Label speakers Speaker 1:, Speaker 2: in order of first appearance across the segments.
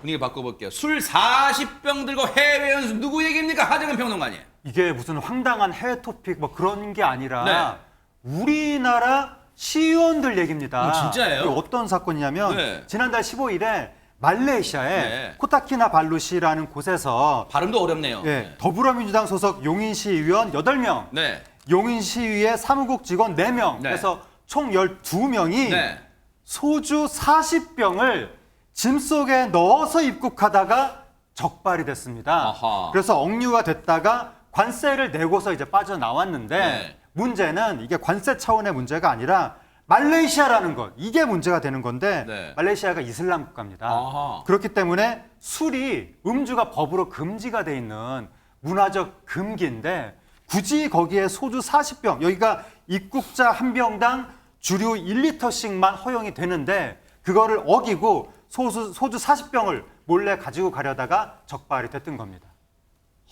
Speaker 1: 분위기 바꿔볼게요. 술 40병 들고 해외 연수 누구 얘기입니까? 하정은 평론가님.
Speaker 2: 이게 무슨 황당한 해외 토픽 뭐 그런 게 아니라
Speaker 1: 네.
Speaker 2: 우리나라 시의원들 얘기입니다.
Speaker 1: 진짜예요?
Speaker 2: 이게 어떤 사건이냐면
Speaker 1: 네.
Speaker 2: 지난달 15일에 말레이시아의
Speaker 1: 네.
Speaker 2: 코타키나발루시라는 곳에서
Speaker 1: 발음도 어렵네요.
Speaker 2: 더불어민주당 소속 용인시의원 8명,
Speaker 1: 네.
Speaker 2: 용인시의회 사무국 직원 4명,
Speaker 1: 네.
Speaker 2: 그래서 총 12명이
Speaker 1: 네.
Speaker 2: 소주 40병을 짐 속에 넣어서 입국하다가 적발이 됐습니다.
Speaker 1: 아하.
Speaker 2: 그래서 억류가 됐다가 관세를 내고서 이제 빠져나왔는데
Speaker 1: 네.
Speaker 2: 문제는 이게 관세 차원의 문제가 아니라 말레이시아라는 것, 이게 문제가 되는 건데
Speaker 1: 네.
Speaker 2: 말레이시아가 이슬람 국가입니다.
Speaker 1: 아하.
Speaker 2: 그렇기 때문에 술이 음주가 법으로 금지가 돼 있는 문화적 금기인데 굳이 거기에 소주 40병, 여기가 입국자 한 병당 주류 1리터씩만 허용이 되는데 그거를 어기고 소주 40병을 몰래 가지고 가려다가 적발이 됐던 겁니다.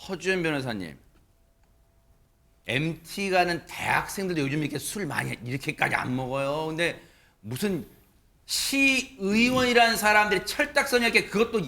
Speaker 1: 허주연 변호사님. MT 가는 대학생들도 요즘 이렇게 술 많이 이렇게까지 안 먹어요. 근데 무슨 시의원이라는 사람들이 철딱서니하게 그것도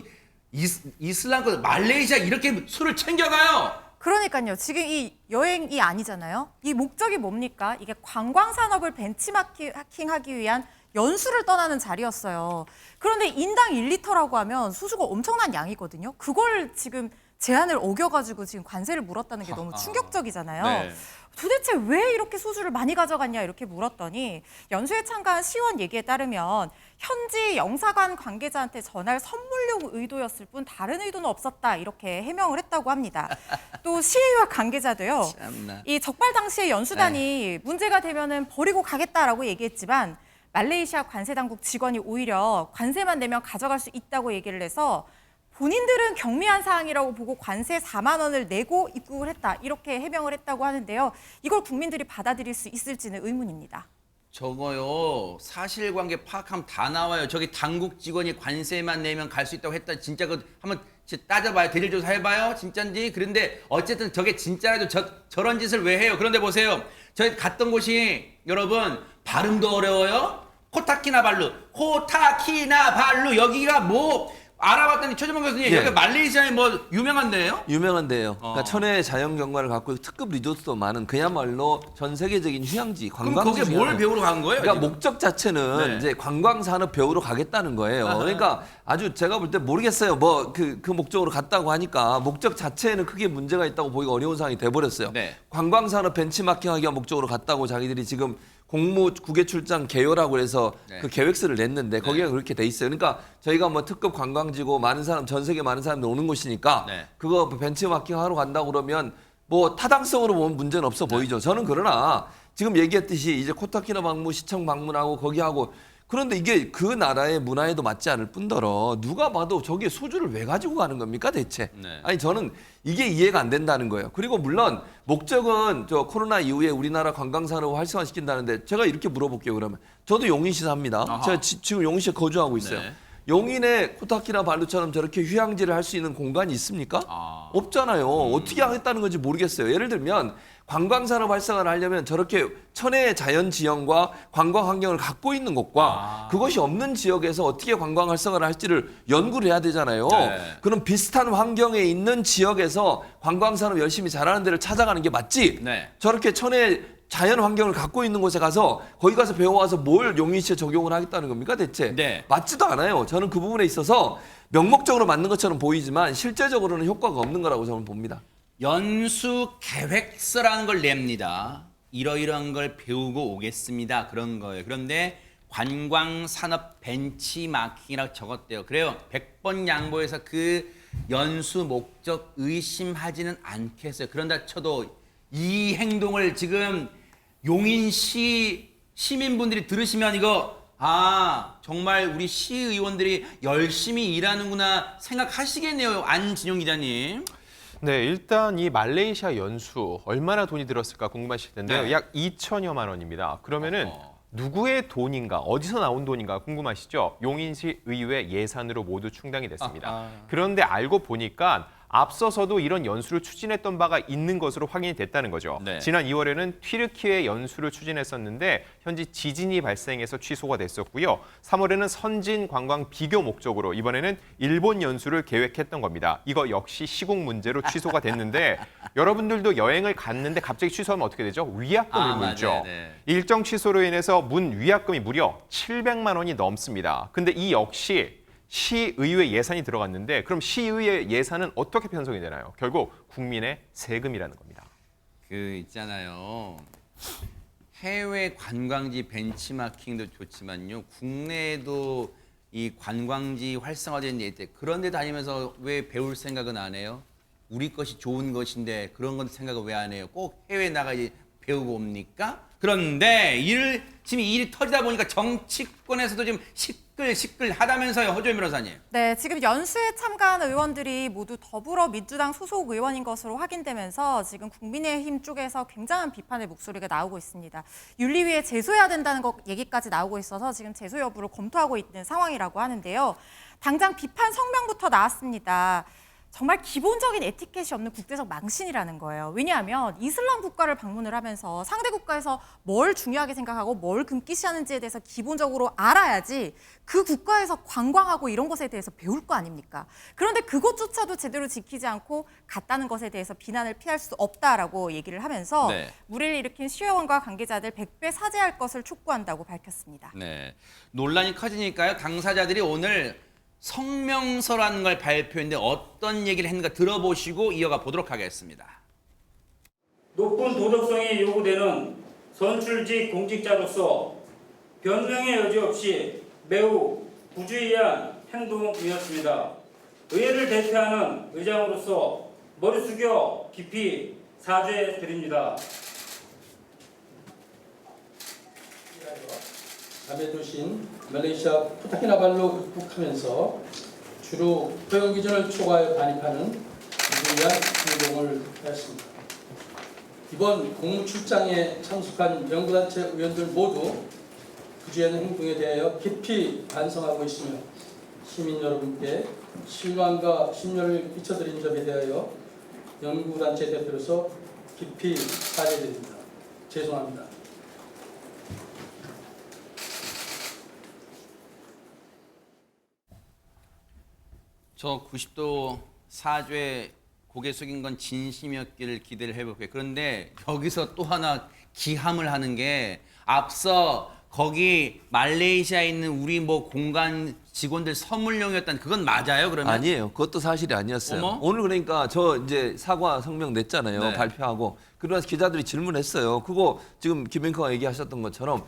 Speaker 1: 이슬람권 말레이시아 이렇게 술을 챙겨가요.
Speaker 3: 그러니까요. 지금 이 여행이 아니잖아요. 이 목적이 뭡니까? 이게 관광 산업을 벤치마킹하기 위한 연수를 떠나는 자리였어요. 그런데 인당 1리터라고 하면 소주가 엄청난 양이거든요. 그걸 지금 제한을 어겨가지고 지금 관세를 물었다는 게 너무 충격적이잖아요.
Speaker 1: 네.
Speaker 3: 도대체 왜 이렇게 소주를 많이 가져갔냐 이렇게 물었더니 연수에 참가한 시의원 얘기에 따르면 현지 영사관 관계자한테 전할 선물용 의도였을 뿐 다른 의도는 없었다 이렇게 해명을 했다고 합니다. 또 시의회 관계자도요.
Speaker 1: 참나.
Speaker 3: 이 적발 당시에 연수단이 문제가 되면은 버리고 가겠다라고 얘기했지만 말레이시아 관세당국 직원이 오히려 관세만 내면 가져갈 수 있다고 얘기를 해서 본인들은 경미한 사항이라고 보고 관세 4만 원을 내고 입국을 했다. 이렇게 해명을 했다고 하는데요. 이걸 국민들이 받아들일 수 있을지는 의문입니다.
Speaker 1: 저거요. 사실관계 파악하면 다 나와요. 저기 당국 직원이 관세만 내면 갈 수 있다고 했다. 진짜 그 한번 따져봐요. 대질 조사 해봐요. 진짜인지. 그런데 어쨌든 저게 진짜라도 저런 짓을 왜 해요? 그런데 보세요. 저희 갔던 곳이 여러분 발음도 어려워요. 코타키나발루 여기가 뭐 알아봤더니 최재범 교수님
Speaker 4: 예.
Speaker 1: 여기 말레이시아에 뭐 유명한 데예요?
Speaker 4: 유명한데요. 그러니까 천혜의 자연 경관을 갖고 특급 리조트도 많은 그야말로 전 세계적인 휴양지
Speaker 1: 그럼
Speaker 4: 관광지.
Speaker 1: 거기에 뭘 배우러 간 거예요?
Speaker 4: 그러니까
Speaker 1: 지금?
Speaker 4: 목적 자체는
Speaker 1: 네.
Speaker 4: 이제 관광 산업 배우러 가겠다는 거예요. 그러니까 아주 제가 볼 때 모르겠어요. 뭐 그 목적으로 갔다고 하니까 목적 자체에는 크게 문제가 있다고 보기가 어려운 상황이 돼 버렸어요.
Speaker 1: 네.
Speaker 4: 관광 산업 벤치마킹하기 위한 목적으로 갔다고 자기들이 지금 공무 국외 출장 개요라고 해서
Speaker 1: 네.
Speaker 4: 그 계획서를 냈는데 거기가 그렇게 돼 있어요. 그러니까 저희가 뭐 특급 관광지고 많은 사람 전 세계 많은 사람들 오는 곳이니까
Speaker 1: 네.
Speaker 4: 그거 벤치마킹 하러 간다고 그러면 뭐 타당성으로 보면 문제는 없어 보이죠. 저는 그러나 지금 얘기했듯이 이제 코타키나발루 시청 방문하고 거기 하고 그런데 이게 그 나라의 문화에도 맞지 않을 뿐더러 누가 봐도 저게 소주를 왜 가지고 가는 겁니까 대체?
Speaker 1: 네.
Speaker 4: 아니 저는 이게 이해가 안 된다는 거예요. 그리고 물론 목적은 저 코로나 이후에 우리나라 관광 산업을 활성화시킨다는데 제가 이렇게 물어볼게요. 그러면 저도 용인시 삽니다.
Speaker 1: 아하.
Speaker 4: 제가 지금 용인시에 거주하고 있어요.
Speaker 1: 네.
Speaker 4: 용인에 코타키나발루처럼 저렇게 휴양지를 할 수 있는 공간이 있습니까?
Speaker 1: 아.
Speaker 4: 없잖아요. 어떻게 하겠다는 건지 모르겠어요. 예를 들면 관광산업 활성화를 하려면 저렇게 천혜의 자연 지형과 관광 환경을 갖고 있는 곳과 그것이 없는 지역에서 어떻게 관광 활성화를 할지를 연구를 해야 되잖아요.
Speaker 1: 네.
Speaker 4: 그럼 비슷한 환경에 있는 지역에서 관광산업 열심히 잘하는 데를 찾아가는 게 맞지.
Speaker 1: 네.
Speaker 4: 저렇게 천혜의 자연 환경을 갖고 있는 곳에 가서 거기 가서 배워와서 뭘 용인시에 적용을 하겠다는 겁니까 대체?
Speaker 1: 네.
Speaker 4: 맞지도 않아요. 저는 그 부분에 있어서 명목적으로 맞는 것처럼 보이지만 실제적으로는 효과가 없는 거라고 저는 봅니다.
Speaker 1: 연수 계획서라는 걸 냅니다. 이러이러한 걸 배우고 오겠습니다. 그런 거예요. 그런데 관광산업 벤치마킹이라고 적었대요. 그래요. 100번 양보해서 그 연수 목적 의심하지는 않겠어요. 그런다 쳐도 이 행동을 지금 용인시 시민분들이 들으시면 이거 정말 우리 시의원들이 열심히 일하는구나 생각하시겠네요. 안진용 기자님.
Speaker 5: 네, 일단 이 말레이시아 연수 얼마나 돈이 들었을까 궁금하실 텐데요.
Speaker 1: 네.
Speaker 5: 약 2천여만 원입니다. 그러면은 누구의 돈인가, 어디서 나온 돈인가 궁금하시죠? 용인시 의회 예산으로 모두 충당이 됐습니다. 그런데 알고 보니까 앞서서도 이런 연수를 추진했던 바가 있는 것으로 확인이 됐다는 거죠.
Speaker 1: 네.
Speaker 5: 지난 2월에는 튀르키예 연수를 추진했었는데 현지 지진이 발생해서 취소가 됐었고요. 3월에는 선진 관광 비교 목적으로 이번에는 일본 연수를 계획했던 겁니다. 이거 역시 시국 문제로 취소가 됐는데 여러분들도 여행을 갔는데 갑자기 취소하면 어떻게 되죠? 위약금을 물죠.
Speaker 1: 맞아요. 네.
Speaker 5: 일정 취소로 인해서 문 위약금이 무려 700만 원이 넘습니다. 근데 이 역시 시의회 예산이 들어갔는데 그럼 시의회 예산은 어떻게 편성이 되나요? 결국 국민의 세금이라는 겁니다.
Speaker 1: 그 있잖아요. 해외 관광지 벤치마킹도 좋지만요. 국내에도 이 관광지 활성화된 예 그런데 다니면서 왜 배울 생각은 안 해요? 우리 것이 좋은 것인데 그런 건 생각을 왜 안 해요? 꼭 해외 나가지 배우고 옵니까? 그런데 지금 이 일이 터지다 보니까 정치권에서도 지금 시끌시끌하다면서요, 허조연 변호사님.
Speaker 3: 네, 지금 연수에 참가한 의원들이 모두 더불어민주당 소속 의원인 것으로 확인되면서 지금 국민의힘 쪽에서 굉장한 비판의 목소리가 나오고 있습니다. 윤리위에 제소해야 된다는 얘기까지 나오고 있어서 지금 제소 여부를 검토하고 있는 상황이라고 하는데요. 당장 비판 성명부터 나왔습니다. 정말 기본적인 에티켓이 없는 국제적 망신이라는 거예요. 왜냐하면 이슬람 국가를 방문을 하면서 상대 국가에서 뭘 중요하게 생각하고 뭘 금기시하는지에 대해서 기본적으로 알아야지 그 국가에서 관광하고 이런 것에 대해서 배울 거 아닙니까? 그런데 그것조차도 제대로 지키지 않고 갔다는 것에 대해서 비난을 피할 수 없다라고 얘기를 하면서
Speaker 1: 네.
Speaker 3: 무리를 일으킨 시의원과 관계자들 100배 사죄할 것을 촉구한다고 밝혔습니다.
Speaker 1: 네. 논란이 커지니까요. 당사자들이 오늘 성명서라는 걸 발표했는데 어떤 얘기를 했는가 들어보시고 이어가 보도록 하겠습니다.
Speaker 6: 높은 도덕성이 요구되는 선출직 공직자로서 변명의 여지 없이 매우 부주의한 행동이었습니다. 의회를 대표하는 의장으로서 머리 숙여 깊이 사죄드립니다.
Speaker 7: 남해 도시인 말레이시아 코타키나발루 입국하면서 주로 허용 기준을 초과해 반입하는 무리한 행동을 하였습니다. 이번 공무 출장에 참석한 연구단체 의원들 모두 부주의한 행동에 대하여 깊이 반성하고 있으며 시민 여러분께 실망과 심려를 끼쳐드린 점에 대하여 연구단체 대표로서 깊이 사죄드립니다. 죄송합니다.
Speaker 1: 저 90도 사죄 고개 숙인 건 진심이었기를 기대를 해볼게요. 그런데 여기서 또 하나 기함을 하는 게 앞서 거기 말레이시아에 있는 우리 뭐 공간 직원들 선물용이었던 그건 맞아요, 그러면?
Speaker 4: 아니에요. 그것도 사실이 아니었어요.
Speaker 1: 어머?
Speaker 4: 오늘 그러니까 저 이제 사과 성명 냈잖아요.
Speaker 1: 네.
Speaker 4: 발표하고. 그러면서 기자들이 질문했어요. 그거 지금 김앵커가 얘기하셨던 것처럼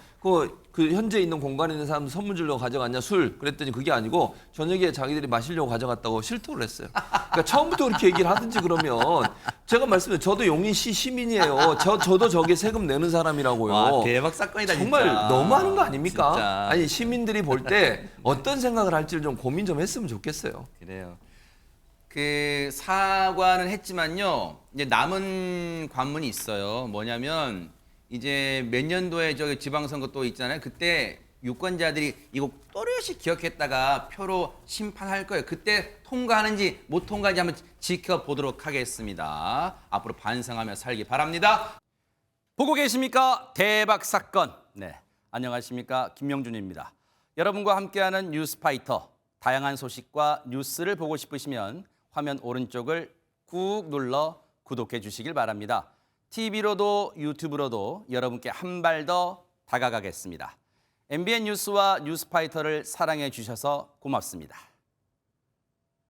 Speaker 4: 그 현재 있는 공간에 있는 사람들 선물 주려고 가져갔냐 술 그랬더니 그게 아니고 저녁에 자기들이 마시려고 가져갔다고 실토를 했어요. 그러니까 처음부터 그렇게 얘기를 하든지 그러면 제가 말씀드린 저도 용인시 시민이에요. 저도 저게 세금 내는 사람이라고요.
Speaker 1: 와, 대박 사건이다,
Speaker 4: 정말
Speaker 1: 진짜.
Speaker 4: 너무하는 거 아닙니까?
Speaker 1: 진짜.
Speaker 4: 아니 시민들이 볼 때 어떤 생각을 할지를 좀 고민 좀 했으면 좋겠어요.
Speaker 1: 그래요. 그 사과는 했지만요. 이제 남은 관문이 있어요. 뭐냐면 이제 몇 년도에 저기 지방선거 또 있잖아요. 그때 유권자들이 이거 또렷이 기억했다가 표로 심판할 거예요. 그때 통과하는지 못 통과하는지 한번 지켜보도록 하겠습니다. 앞으로 반성하며 살기 바랍니다. 보고 계십니까? 대박 사건. 네, 안녕하십니까? 김명준입니다. 여러분과 함께하는 뉴스파이터. 다양한 소식과 뉴스를 보고 싶으시면 화면 오른쪽을 꾹 눌러 구독해 주시길 바랍니다. TV로도 유튜브로도 여러분께 한 발 더 다가가겠습니다. MBN 뉴스와 뉴스파이터를 사랑해 주셔서 고맙습니다.